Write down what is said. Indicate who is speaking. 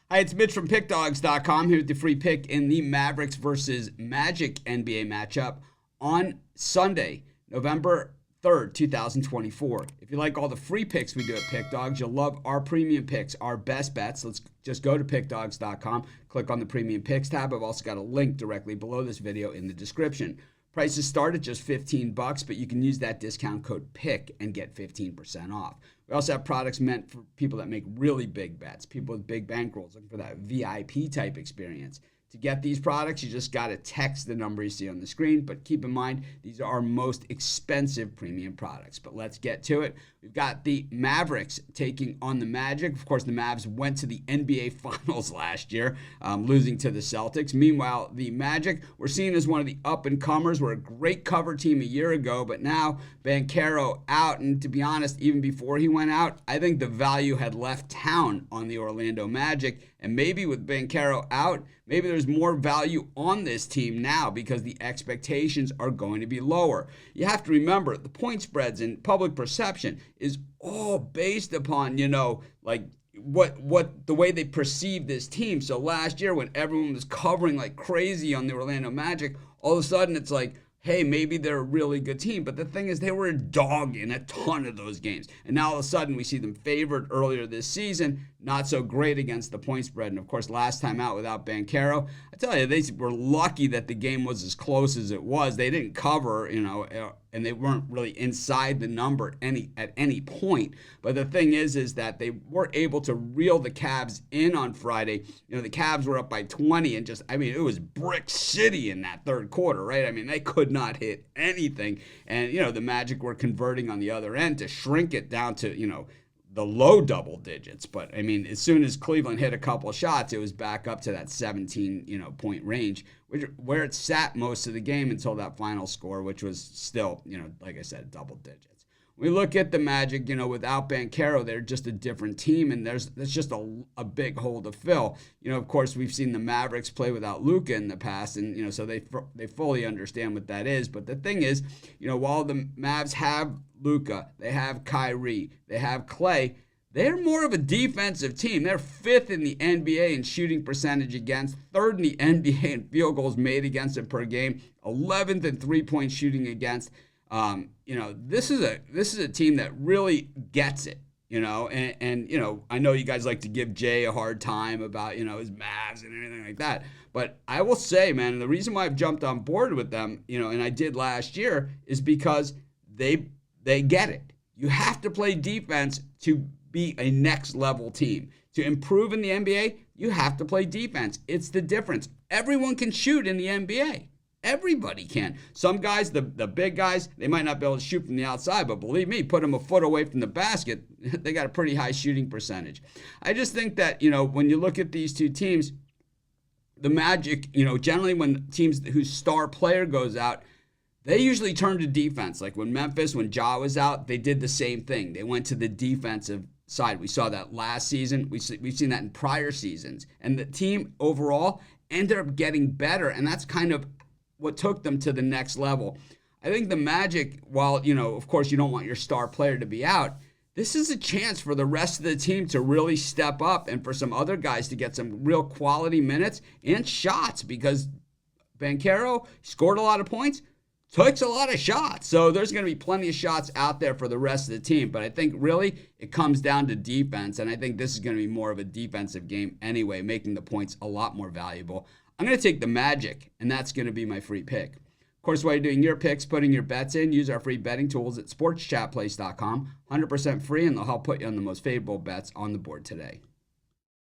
Speaker 1: Hi, it's Mitch from Pickdawgz.com here with the free pick in the Mavericks versus Magic NBA matchup on Sunday, November 3rd, 2024. If you like all the free picks we do at Pickdawgz, you'll love our premium picks, our best bets. Let's just go to Pickdawgz.com, click on the premium picks tab. I've also got a link directly below this video in the description. Prices start at just $15, but you can use that discount code PICK and get 15% off. We also have products meant for people that make really big bets, people with big bankrolls looking for that VIP type experience. To get these products, you just got to text the number you see on the screen, but keep in mind, these are our most expensive premium products. But let's get to it. We've got the Mavericks taking on the Magic. Of course, the Mavs went to the NBA Finals last year, losing to the Celtics. Meanwhile, the Magic were seen as one of the up-and-comers. We're a great cover team a year ago, but now Banchero out, and to be honest, even before he went out, I think the value had left town on the Orlando Magic, and maybe with Banchero out, maybe there's more value on this team now because the expectations are going to be lower. You have to remember, the point spreads and public perception is all based upon, like what the way they perceive this team. So last year when everyone was covering like crazy on the Orlando Magic, all of a sudden it's like, hey, maybe they're a really good team. But the thing is, they were a dog in a ton of those games. And now all of a sudden we see them favored earlier this season, not so great against the point spread. And of course, last time out without Banchero, I tell you, they were lucky that the game was as close as it was. They didn't cover, and they weren't really inside the number at any point. But the thing is that they were able to reel the Cavs in on Friday. The Cavs were up by 20 and it was brick city in that third quarter, right? They could not hit anything. And, the Magic were converting on the other end to shrink it down to, the low double digits. But as soon as Cleveland hit a couple of shots, it was back up to that 17, point range, where it sat most of the game until that final score, which was still, like I said, double digits. We look at the Magic, without Banchero, they're just a different team, and there's just a big hole to fill. Of course, we've seen the Mavericks play without Luka in the past, and so they fully understand what that is. But the thing is, while the Mavs have Luka, they have Kyrie, they have Clay, they're more of a defensive team. They're 5th in the NBA in shooting percentage against, 3rd in the NBA in field goals made against them per game, 11th in three-point shooting against. This is a team that really gets it, and I know you guys like to give Jay a hard time about, his Mavs and everything like that. But I will say, man, the reason why I've jumped on board with them, and I did last year, is because they get it. You have to play defense to be a next level team. To improve in the NBA, you have to play defense. It's the difference. Everyone can shoot in the NBA. Everybody can. Some guys, the big guys, they might not be able to shoot from the outside, but believe me, put them a foot away from the basket, they got a pretty high shooting percentage. I just think that, when you look at these two teams, the Magic, generally when teams whose star player goes out, they usually turn to defense. Like when Ja was out, they did the same thing. They went to the defensive side. We saw that last season. We've seen that in prior seasons. And the team overall ended up getting better, and that's kind of what took them to the next level. I think the Magic, while, of course you don't want your star player to be out, this is a chance for the rest of the team to really step up and for some other guys to get some real quality minutes and shots, because Banchero scored a lot of points, takes a lot of shots. So there's going to be plenty of shots out there for the rest of the team. But I think really it comes down to defense, and I think this is going to be more of a defensive game anyway, making the points a lot more valuable. I'm going to take the Magic, and that's going to be my free pick. Of course, while you're doing your picks, putting your bets in, use our free betting tools at sportschatplace.com. 100% free, and they'll help put you on the most favorable bets on the board today.